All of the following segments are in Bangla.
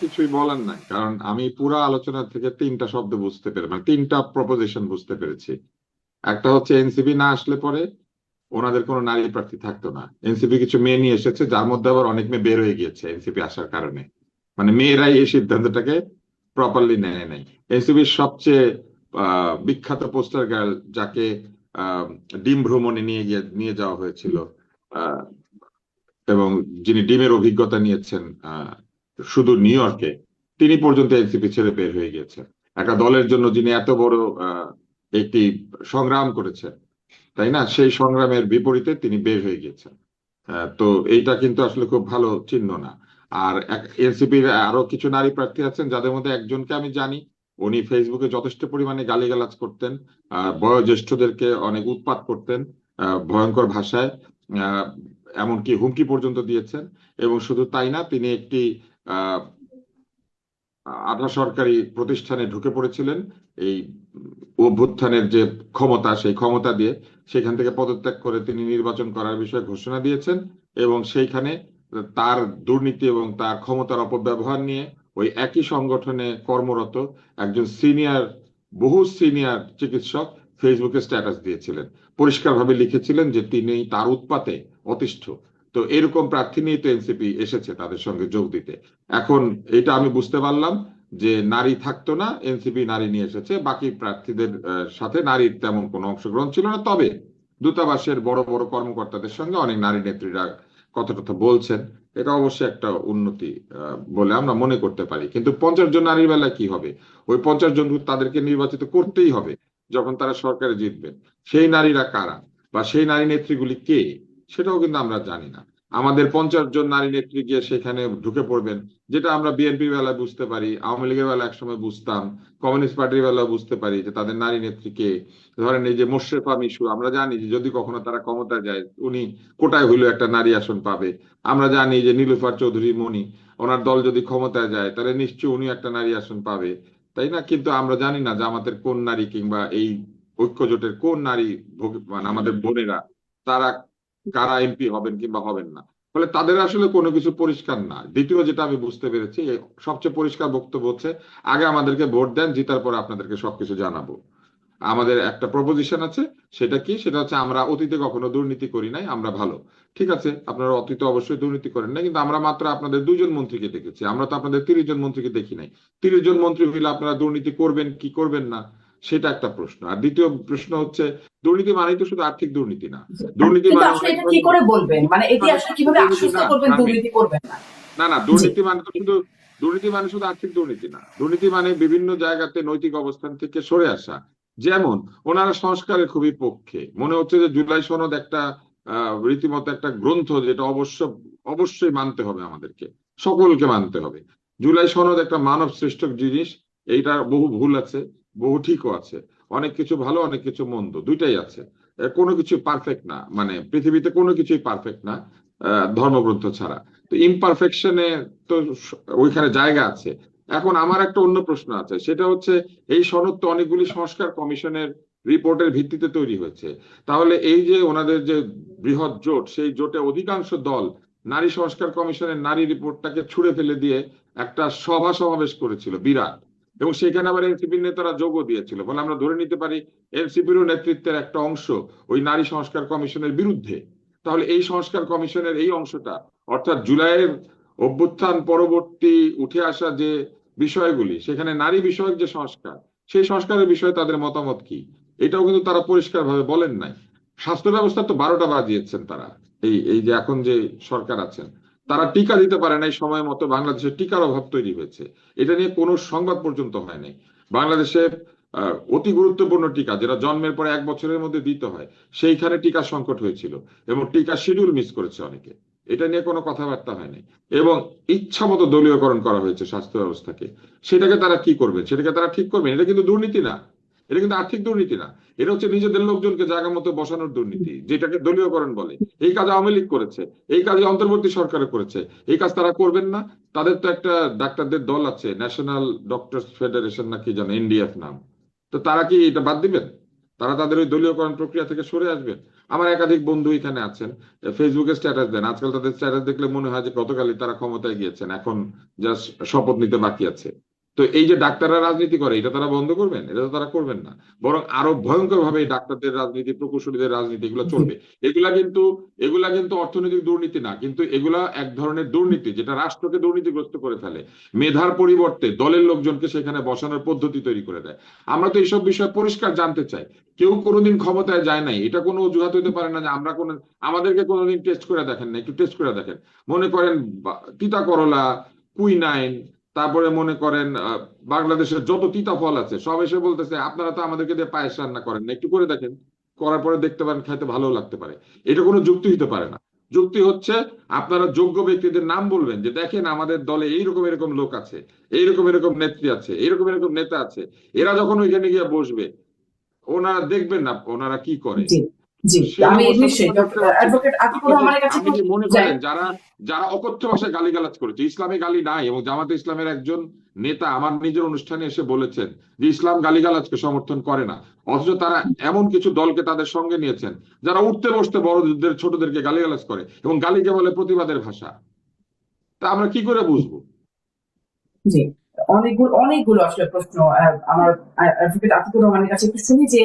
কিছুই বলার নাই, কারণ আমি পুরো আলোচনা থেকে তিনটা শব্দ বুঝতে পেরে মানে তিনটা প্রপোজিশন বুঝতে পেরেছি। একটা হচ্ছে এনসিপি না আসলে পরে ওনাদের কোনো নারী প্রার্থী থাকতো না। এনসিপি কিছু মেয়ে নিয়ে এসেছে, যার মধ্যে আবার অনেক মেয়ে বের হয়ে গিয়েছে এনসিপি আসার কারণে। মানে মেয়েরাই এই সিদ্ধান্তটাকে প্রপারলি নেয় নাই। এনসিপির সবচেয়ে বিখ্যাত পোস্টার গার্ল, যাকে আহ, ডিম ভ্রমণে নিয়ে যাওয়া হয়েছিল, আহ, এবং যিনি ডিমের অভিজ্ঞতা নিয়েছেন শুধু নিউ ইয়র্কে, তিনি পর্যন্ত এনসিপি ছেড়ে বের হয়ে গিয়েছেন। একটা দলের জন্য যিনি এত বড় একটি সংগ্রাম করেছেন, তাই না, সেই সংগ্রামের বিপরীতে তিনি বের হয়ে গিয়েছেন। তো এইটা কিন্তু আসলে খুব ভালো চিহ্ন না। আর এনসিপির আরো কিছু নারী প্রার্থী আছেন, যাদের মধ্যে একজনকে আমি জানি। উনি ফেসবুকে যথেষ্ট পরিমাণে গালিগালাজ করতেন, বয়োজ্যেষ্ঠদেরকে অনেক উৎপাত করতেন, ভয়ঙ্কর ভাষায়, আহ, এমনকি হুমকি পর্যন্ত দিয়েছেন। এবং শুধু তাই না, তিনি একটি আহ আধা সরকারি প্রতিষ্ঠানে ঢুকে পড়েছিলেন এই অভ্যুত্থানের যে ক্ষমতা, সেই ক্ষমতা দিয়ে সেখান থেকে পদত্যাগ করে তিনি নির্বাচন করার বিষয়ে ঘোষণা দিয়েছেন। এবং সেইখানে তার দুর্নীতি এবং তার ক্ষমতার অপব্যবহার নিয়ে ওই একই সংগঠনে কর্মরত একজন বহু সিনিয়র চিকিৎসক ফেসবুকে স্ট্যাটাস দিয়েছিলেন, পরিষ্কারভাবে লিখেছিলেন যে তিনি তার উৎপাতে অতিষ্ঠ। তো এরকম প্রার্থী নিয়ে তো এনসিপি এসেছে তাদের সঙ্গে যোগ দিতে। এখন এটা আমি বুঝতে পারলাম যে নারী থাকতো না, এনসিপি নারী নিয়ে এসেছে। বাকি প্রার্থীদের সাথে নারীর তেমন কোনো অংশগ্রহণ ছিল না, তবে দূতাবাসের বড় বড় কর্মকর্তাদের সঙ্গে অনেক নারী নেত্রীরা কথা টথা বলছেন। এটা অবশ্যই একটা উন্নতি বলে আমরা মনে করতে পারি। কিন্তু 50 জন নারীর বেলায় কি হবে? ওই 50 জন তাদেরকে নির্বাচিত করতেই হবে যখন তারা সরকারে জিতবেন। সেই নারীরা কারা বা সেই নারী নেত্রীগুলি কে, সেটাও কিন্তু আমরা জানি না। আমাদের 50 জন নারী নেত্রী গিয়ে সেখানে ঢুকে পড়বেন, যেটা আমরা বিএনপির বেলায় বুঝতে পারি, আওয়ামী লীগের বেলায় একসময় বুঝতাম, কমিউনিস্ট পার্টির বেলায় বুঝতে পারি যে তাদের নারী নেত্রীকে। ধরেন এই যে মোশরেফা মিশু, আমরা জানি যে যদি কখনো তারা ক্ষমতা যায়, উনি কোটায় হইলেও একটা নারী আসন পাবে। আমরা জানি যে নীলুফার চৌধুরী মনি, ওনার দল যদি ক্ষমতায় যায় তাহলে নিশ্চয়ই উনি একটা নারী আসন পাবে, তাই না? কিন্তু আমরা জানি না জামাতের কোন নারী কিংবা এই ঐক্য জোটের কোন নারী, মানে আমাদের বোনেরা, তারা কারা এমপি হবেন কিংবা হবেন না। ফলে তাদের আসলে কোনো কিছু পরিষ্কার না। দ্বিতীয় যেটা আমি বুঝতে পেরেছি, সবচেয়ে পরিষ্কার বক্তব্য হচ্ছে আগে আমাদেরকে ভোট দেন, জিতার পর আপনাদেরকে সবকিছু জানাবো। আমাদের একটা প্রপোজিশন আছে, সেটা কি? সেটা হচ্ছে আমরা অতীতে কখনো দুর্নীতি করি নাই, আমরা ভালো। ঠিক আছে, আপনারা অতীতে অবশ্যই দুর্নীতি করেন না, কিন্তু আমরা মাত্র আপনাদের 2 জন মন্ত্রীকে দেখেছি, আমরা তো আপনাদের 30 জন মন্ত্রীকে দেখি নাই। 30 জন মন্ত্রী হইলে আপনারা দুর্নীতি করবেন কি করবেন না, সেটা একটা প্রশ্ন। আর দ্বিতীয় প্রশ্ন হচ্ছে, দুর্নীতি মানেই তো শুধু আর্থিক দুর্নীতি না। দুর্নীতি কিন্তু মানে আসলে অনেক এটা কি ধরনের। করে বলবেন, মানে দুর্নীতি এটি মানে আসলে আর্থিক কিভাবে দুর্নীতি আশ্বস্ত না, করবেন শারমিন। দুর্নীতি করবেন না? না না, জি। দুর্নীতি মানে শুধু আর্থিক দুর্নীতি না। দুর্নীতি মানে বিভিন্ন জায়গাতে নৈতিক অবস্থান থেকে সরে আসা। যেমন ওনারা সংস্কারের খুবই পক্ষে, মনে হচ্ছে যে জুলাই সনদ একটা রীতিমতো একটা গ্রন্থ, যেটা অবশ্যই মানতে হবে আমাদেরকে, সকলকে মানতে হবে। জুলাই সনদ একটা মানব সৃষ্ট জিনিস। এইটা বহু ভুল আছে, বহু ঠিকও আছে। অনেক কিছু ভালো, অনেক কিছু মন্দ, দুইটাই আছে। কোনো কিছু পারফেক্ট না, মানে পৃথিবীতে কোনো কিছুই পারফেক্ট না, ধর্মগ্রন্থ ছাড়া। তো ইমপারফেকশনে তো ওইখানে জায়গা আছে। এখন আমার একটা অন্য প্রশ্ন আছে, সেটা হচ্ছে এই সনদ তো অনেকগুলি সংস্কার কমিশনের রিপোর্টের ভিত্তিতে তৈরি হয়েছে। তাহলে এই যে ওনাদের যে বৃহৎ জোট, সেই জোটে অধিকাংশ দল নারী সংস্কার কমিশনের নারী রিপোর্টটাকে ছুঁড়ে ফেলে দিয়ে একটা সভা সমাবেশ করেছিল বিরাট, এবং সেখানে আবার এনসিপির নেতারা যোগও দিয়েছিল। ফলে আমরা ধরে নিতে পারি এনসিপির নেতৃত্বের একটা অংশ ওই নারী সংস্কার কমিশনের বিরুদ্ধে। তাহলে এই সংস্কার কমিশনের এই অংশটা, অর্থাৎ জুলাইয়ের অভ্যুত্থান পরবর্তী উঠে আসা যে বিষয়গুলি, সেখানে নারী বিষয়ক যে সংস্কার, সেই সংস্কারের বিষয়ে তাদের মতামত কি, এটাও কিন্তু তারা পরিষ্কারভাবে বলেন নাই। স্বাস্থ্য ব্যবস্থা তো 12টা বাজিয়েছেন তারা। এই এই যে এখন যে সরকার আছেন, তারা টিকা দিতে পারে নাই সময় মতো, বাংলাদেশে টিকার অভাব তৈরি হয়েছে। এটা নিয়ে কোনো সংবাদ পর্যন্ত হয় নাই। বাংলাদেশে অতি গুরুত্বপূর্ণ টিকা, যেটা জন্মের পরে 1 বছরের মধ্যে দিতে হয়, সেইখানে টিকা সংকট হয়েছিল এবং টিকা শিডিউল মিস করেছে অনেকে। এটা নিয়ে কোনো কথাবার্তা হয়নি। এবং ইচ্ছা মতো দলীয়করণ করা হয়েছে স্বাস্থ্য ব্যবস্থাকে। সেটাকে তারা কি করবেন, সেটাকে তারা ঠিক করবেন? এটা কিন্তু দুর্নীতি না, এটা কিন্তু আর্থিক দুর্নীতি না। এটা হচ্ছে নিজেদের লোকজনকে জায়গা মতো বসানোর দুর্নীতি, যেটাকে দলীয়করণ বলে। এই কাজ আওয়ামী লীগ করেছে, এই কাজ অন্তর্বর্তী সরকারে করেছে, এই কাজ তারা করবেন না? তাদের তো একটা ডাক্তারদের দল আছে, ন্যাশনাল ডক্টরস ফেডারেশন না কি যেন, এনডিএফ নাম। তো তারা কি এটা বাদ দিবেন? তারা তাদের ওই দলীয়করণ প্রক্রিয়া থেকে সরে আসবেন? আমার একাধিক বন্ধু এখানে আছেন, ফেসবুকে স্ট্যাটাস দেন, আজকাল তাদের স্ট্যাটাস দেখলে মনে হয় যে গতকালই তারা ক্ষমতায় গিয়েছেন, এখন জাস্ট শপথ নিতে বাকি আছে। তো এই যে ডাক্তাররা রাজনীতি করে, এটা তারা বন্ধ করবেন? এটা তো তারা করবেন না, বরং আরো ভয়ঙ্কর ভাবে এই ডাক্তারদের রাজনীতি, প্রকৌশলীদের রাজনীতি এগুলো জি চলবে। এগুলা কিন্তু অর্থনৈতিক দুর্নীতি না, কিন্তু এগুলা এক ধরনের দুর্নীতি যেটা রাষ্ট্রকে দুর্নীতিগ্রস্ত করে ফেলে। মেধার পরিবর্তে দলের লোকজনকে সেখানে বসানোর পদ্ধতি তৈরি করে দেয়। আমরা তো এইসব বিষয়ে পরিষ্কার জানতে চাই। কেউ কোনোদিন ক্ষমতায় যায় নাই, এটা কোনো অজুহাত হইতে পারে না যে আমরা কোন, আমাদেরকে কোনোদিন টেস্ট করে দেখেন না, একটু টেস্ট করে দেখেন। মনে করেন তিতা করলা, কুইনাইন, তারপরে মনে করেন বাংলাদেশের যত তিতা ফল আছে সব এসে বলতেছে আপনারা তো আমাদেরকে দিয়ে পায়েস রান্না করেন না, একটু করে দেখেন। করার পরে দেখতে পারেন খাইতে ভালো লাগতে পারে। এটা কোনো যুক্তি হতে পারে না। যুক্তি হচ্ছে আপনারা যোগ্য ব্যক্তিদের নাম বলবেন যে দেখেন আমাদের দলে এইরকম এরকম লোক আছে, এইরকম এরকম নেত্রী আছে, এইরকম এরকম নেতা আছে। এরা যখন ওইখানে গিয়ে বসবে, ওনারা দেখবেন না ওনারা কি করে। জি জি সেই আমি অবস্থাটা নিশ্চয়ই আমরা দেখতে পাচ্ছি। অ্যাডভোকেট আতিকুর রহমানের কাছে আপনি একটু কি মনে যাই। করেন যারা যারা অকথ্য ভাষায় গালিগালাজ করেছে, ইসলামে গালি নাই, এবং জামাতে ইসলামের একজন নেতা আমার নিজের অনুষ্ঠানে এসে বলেছেন যে ইসলাম গালিগালাজকে সমর্থন করে না, অথচ তারা এমন কিছু দলকে তাদের সঙ্গে নিয়েছেন যারা উঠতে বসতে বড়দের ছোটদেরকে গালিগালাজ করে এবং গালিকে বলে প্রতিবাদের ভাষা। তা আমরা কি করে বুঝবো? জি অনেকগুলো আসলে প্রশ্ন আমার অ্যাডভোকেট আতিকুর রহমানের কাছে একটু শুনি যে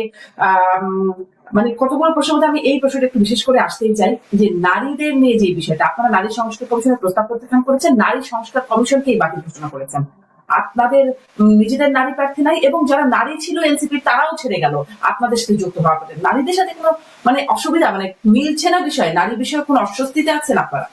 আম, মানে কতগুলো প্রশ্নের মধ্যে আমি এই প্রশ্নটা একটু বিশেষ করে আসতেই চাই যে নারীদের নিয়ে যে বিষয়টা আপনারা নারী সংস্কার কমিশনের প্রস্তাব প্রত্যাখ্যান করেছেন, নারী সংস্কার কমিশনকেই বাতিল ঘোষণা করেছেন। আপনাদের নিজেদের নারী প্রার্থী নাই এবং যারা নারী ছিল এনসিপি তারাও ছেড়ে গেল আপনাদের সাথে যুক্ত হওয়ার পরে। নারীদের সাথে কোনো মানে অসুবিধা মানে মিলছে না বিষয়, নারী বিষয়ে কোনো অস্বস্তিতে আছেন আপনারা?